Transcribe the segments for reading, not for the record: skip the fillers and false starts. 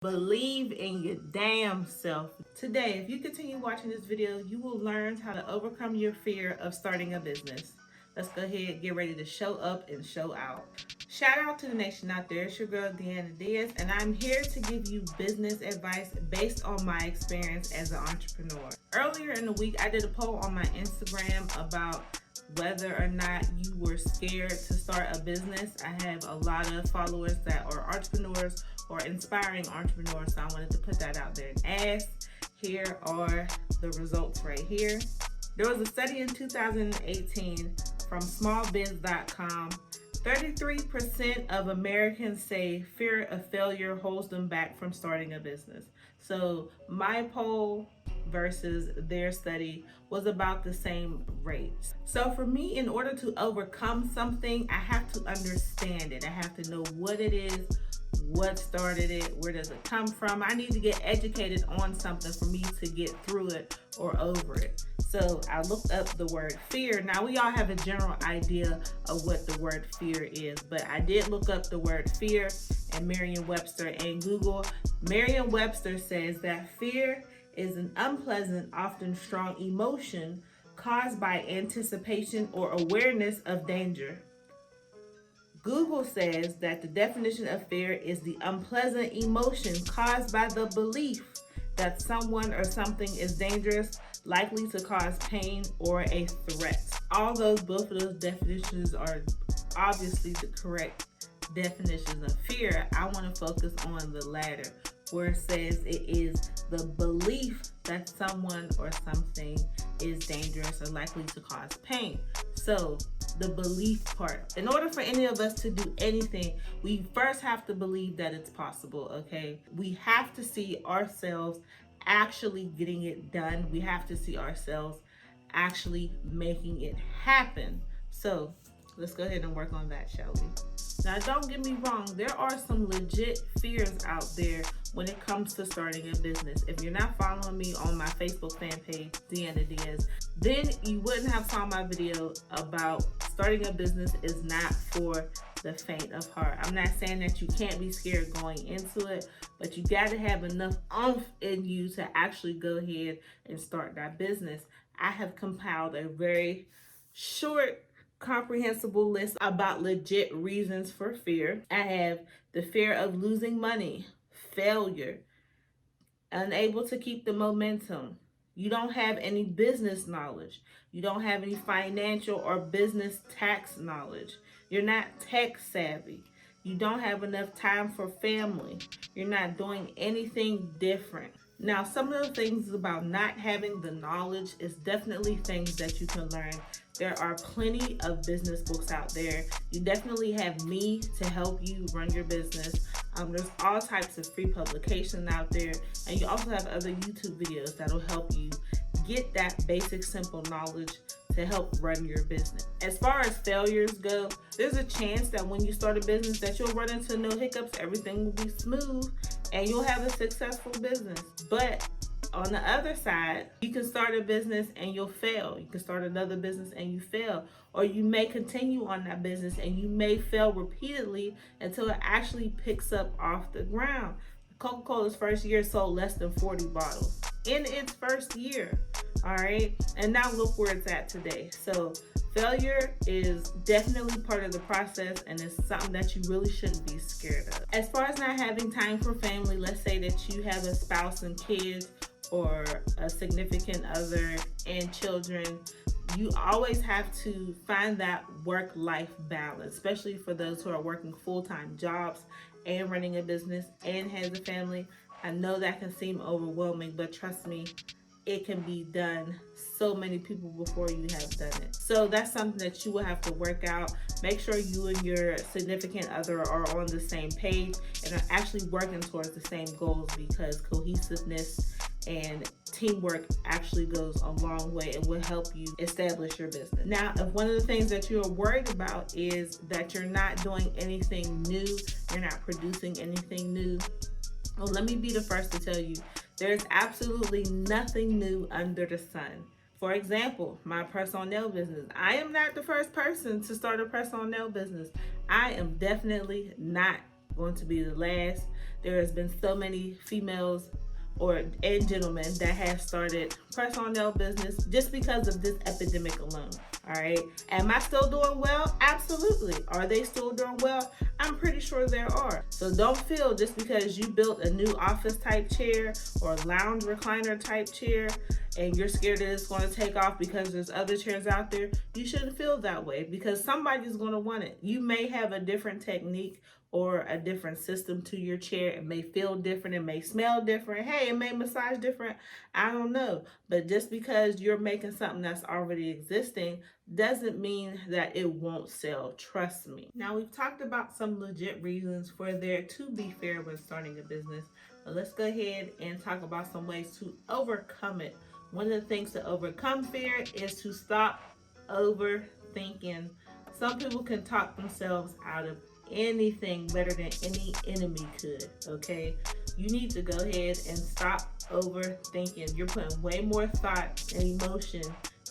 Believe in your damn self. Today, if you continue watching this video, you will learn how to overcome your fear of starting a business. Let's go ahead and get ready to show up and show out. Shout out to the nation out there. It's your girl, Deanna Diaz, and I'm here to give you business advice based on my experience as an entrepreneur. Earlier in the week, I did a poll on my Instagram about whether or not you were scared to start a business. I have a lot of followers that are entrepreneurs or inspiring entrepreneurs, so I wanted to put that out there and ask. Here are the results right here. There was a study in 2018 from smallbiz.com. 33% of Americans say fear of failure holds them back from starting a business. So my poll versus their study was about the same rates. So for me, in order to overcome something, I have to understand it. I have to know what it is, what started it, where does it come from. I need to get educated on something for me to get through it or over it. So I looked up the word fear. Now we all have a general idea of what the word fear is, but I did look up the word fear in Merriam-Webster and Google. Merriam-Webster says that fear is an unpleasant, often strong emotion caused by anticipation or awareness of danger. Google says that the definition of fear is the unpleasant emotion caused by the belief that someone or something is dangerous, likely to cause pain, or a threat. Both of those definitions are obviously the correct definitions of fear. I want to focus on the latter, where it says it is the belief that someone or something is dangerous or likely to cause pain. So the belief part. In order for any of us to do anything, we first have to believe that it's possible, okay? We have to see ourselves actually getting it done. We have to see ourselves actually making it happen. So let's go ahead and work on that, shall we? Now, don't get me wrong, there are some legit fears out there when it comes to starting a business. If you're not following me on my Facebook fan page, Deanna Diaz, then you wouldn't have saw my video about starting a business is not for the faint of heart. I'm not saying that you can't be scared going into it, but you got to have enough oomph in you to actually go ahead and start that business. I have compiled a very short, comprehensible list about legit reasons for fear. I have the fear of losing money, failure, unable to keep the momentum. You don't have any business knowledge. You don't have any financial or business tax knowledge. You're not tech savvy. You don't have enough time for family. You're not doing anything different. Now, some of the things about not having the knowledge is definitely things that you can learn. There are plenty of business books out there. You definitely have me to help you run your business. There's all types of free publication out there, and you also have other YouTube videos that'll help you get that basic, simple knowledge to help run your business. As far as failures go, there's a chance that when you start a business that you'll run into no hiccups, everything will be smooth, and you'll have a successful business. But on the other side, you can start a business and you'll fail. You can start another business and you fail. Or you may continue on that business and you may fail repeatedly until it actually picks up off the ground. Coca-Cola's first year sold less than 40 bottles in its first year. All right. And now look where it's at today. So failure is definitely part of the process, and it's something that you really shouldn't be scared of. As far as not having time for family, let's say that you have a spouse and kids, or a significant other and children, you always have to find that work-life balance, especially for those who are working full-time jobs and running a business and has a family. I know that can seem overwhelming, but trust me, it can be done. So many people before you have done it. So that's something that you will have to work out. Make sure you and your significant other are on the same page and are actually working towards the same goals, because cohesiveness and teamwork actually goes a long way and will help you establish your business. Now, if one of the things that you're worried about is that you're not doing anything new, you're not producing anything new, well, let me be the first to tell you, there's absolutely nothing new under the sun. For example, my personal nail business. I am not the first person to start a personal nail business. I am definitely not going to be the last. There has been so many females and gentlemen that have started press-on nail business just because of this epidemic alone. All right. Am I still doing well? Absolutely. Are they still doing well? I'm pretty sure there are. So don't feel just because you built a new office type chair or lounge recliner type chair and you're scared that it's going to take off because there's other chairs out there. You shouldn't feel that way because somebody's going to want it. You may have a different technique or a different system to your chair. It may feel different. It may smell different. Hey, it may massage different. I don't know. But just because you're making something that's already existing doesn't mean that it won't sell. Trust me. Now, we've talked about some legit reasons for there to be fear when starting a business. But let's go ahead and talk about some ways to overcome it. One of the things to overcome fear is to stop overthinking. Some people can talk themselves out of anything better than any enemy could, okay? You need to go ahead and stop overthinking. You're putting way more thought and emotion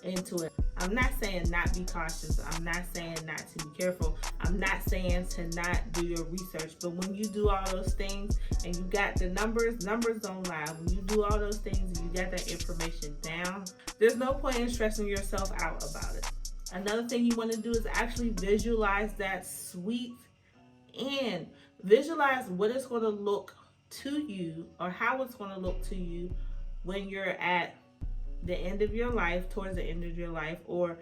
into it. I'm not saying not be cautious. I'm not saying not to be careful. I'm not saying to not do your research. But when you do all those things and you got the numbers don't lie. When you do all those things and you got that information down, there's no point in stressing yourself out about it. Another thing you want to do is actually visualize that sweet end. Visualize what it's going to look to you or how it's going to look to you when you're at the end of your life, towards the end of your life, or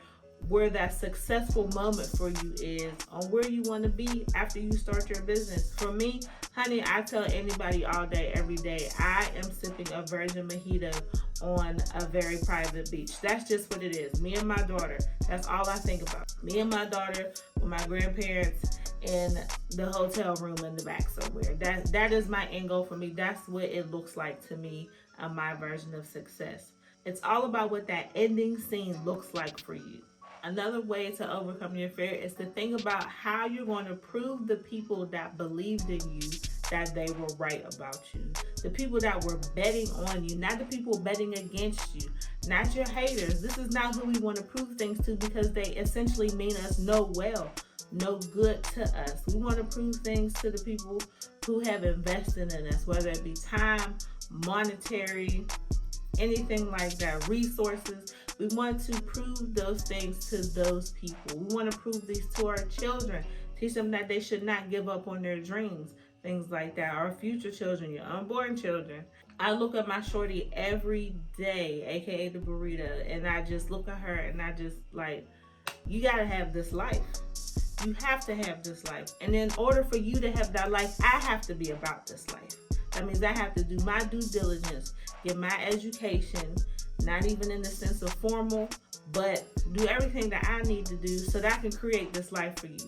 where that successful moment for you is on where you want to be after you start your business. For me, honey, I tell anybody all day, every day, I am sipping a virgin mojito on a very private beach. That's just what it is. Me and my daughter. That's all I think about. Me and my daughter with my grandparents in the hotel room in the back somewhere. That is my end goal for me. That's what it looks like to me, my version of success. It's all about what that ending scene looks like for you. Another way to overcome your fear is to think about how you're going to prove the people that believed in you that they were right about you. The people that were betting on you, not the people betting against you, not your haters. This is not who we want to prove things to because they essentially mean us no good to us. We want to prove things to the people who have invested in us, whether it be time, monetary, anything like that, resources. We want to prove those things to those people. We want to prove these to our children, teach them that they should not give up on their dreams, things like that. Our future children, your unborn children. I look at my shorty every day, aka the burrito, and I just look at her and I just like, you gotta have this life. You have to have this life. And in order for you to have that life, I have to be about this life. That means I have to do my due diligence, get my education, not even in the sense of formal, but do everything that I need to do so that I can create this life for you.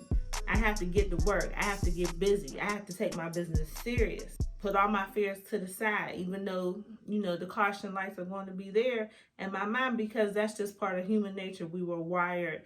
I have to get to work. I have to get busy. I have to take my business serious. Put all my fears to the side, even though, the caution lights are going to be there in my mind because that's just part of human nature. We were wired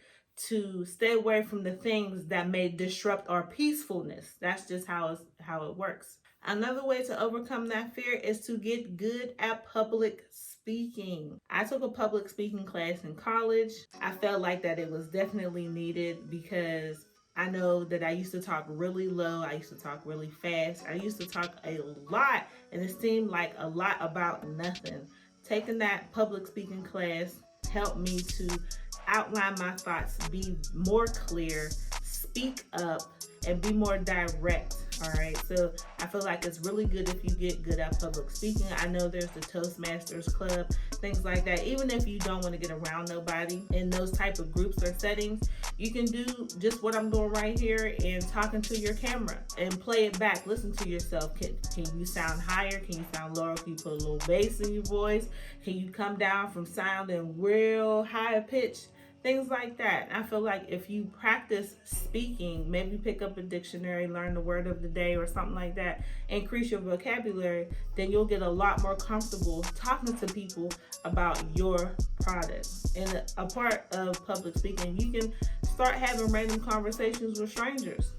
to stay away from the things that may disrupt our peacefulness. That's just how it works. Another way to overcome that fear is to get good at public speaking. I took a public speaking class in college. I felt like that it was definitely needed because I know that I used to talk really low. I used to talk really fast. I used to talk a lot, and it seemed like a lot about nothing. Taking that public speaking class helped me to outline my thoughts, be more clear, speak up, and be more direct. All right, so I feel like it's really good if you get good at public speaking. I know there's the Toastmasters Club, things like that. Even if you don't want to get around nobody in those type of groups or settings, you can do just what I'm doing right here and talking to your camera and play it back. Listen to yourself. Can you sound higher? Can you sound lower? Can you put a little bass in your voice? Can you come down from sounding real high pitch? Things like that. I feel like if you practice speaking, maybe pick up a dictionary, learn the word of the day or something like that, increase your vocabulary, then you'll get a lot more comfortable talking to people about your product. And a part of public speaking, you can start having random conversations with strangers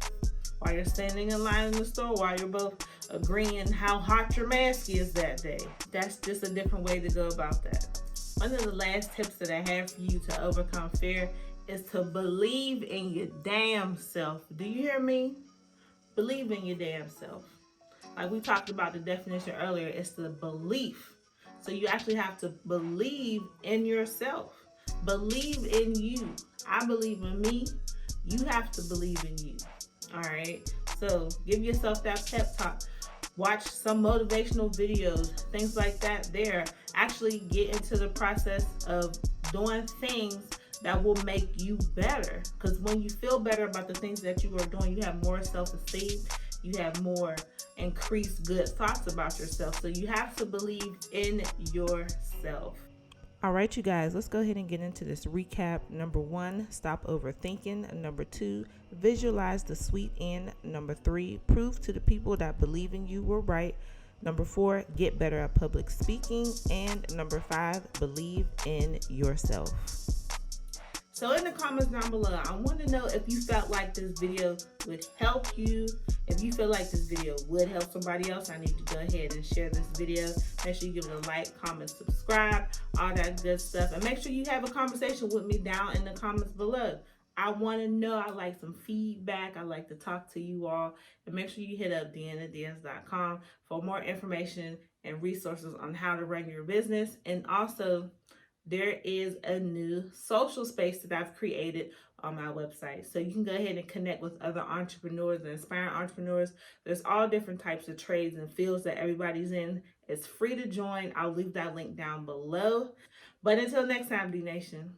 while you're standing in line in the store, while you're both agreeing how hot your mask is that day. That's just a different way to go about that. One of the last tips that I have for you to overcome fear is to believe in your damn self. Do you hear me? Believe in your damn self. Like we talked about the definition earlier, it's the belief. So you actually have to believe in yourself. Believe in you. I believe in me. You have to believe in you. All right. So give yourself that pep talk. Watch some motivational videos, things like that. There, actually get into the process of doing things that will make you better. Because when you feel better about the things that you are doing, you have more self-esteem. You have more increased good thoughts about yourself. So you have to believe in yourself. All right, you guys, let's go ahead and get into this recap. Number 1, stop overthinking. Number 2, visualize the sweet end. Number 3, prove to the people that believe in you were right. Number 4, get better at public speaking. And number 5, believe in yourself. So in the comments down below, I want to know if you felt like this video would help you. If you feel like this video would help somebody else, I need to go ahead and share this video. Make sure you give it a like, comment, subscribe, all that good stuff. And make sure you have a conversation with me down in the comments below. I want to know. I like some feedback. I like to talk to you all. And make sure you hit up deannadance.com for more information and resources on how to run your business. And also, there is a new social space that I've created on my website. So you can go ahead and connect with other entrepreneurs and aspiring entrepreneurs. There's all different types of trades and fields that everybody's in. It's free to join. I'll leave that link down below. But until next time, D Nation.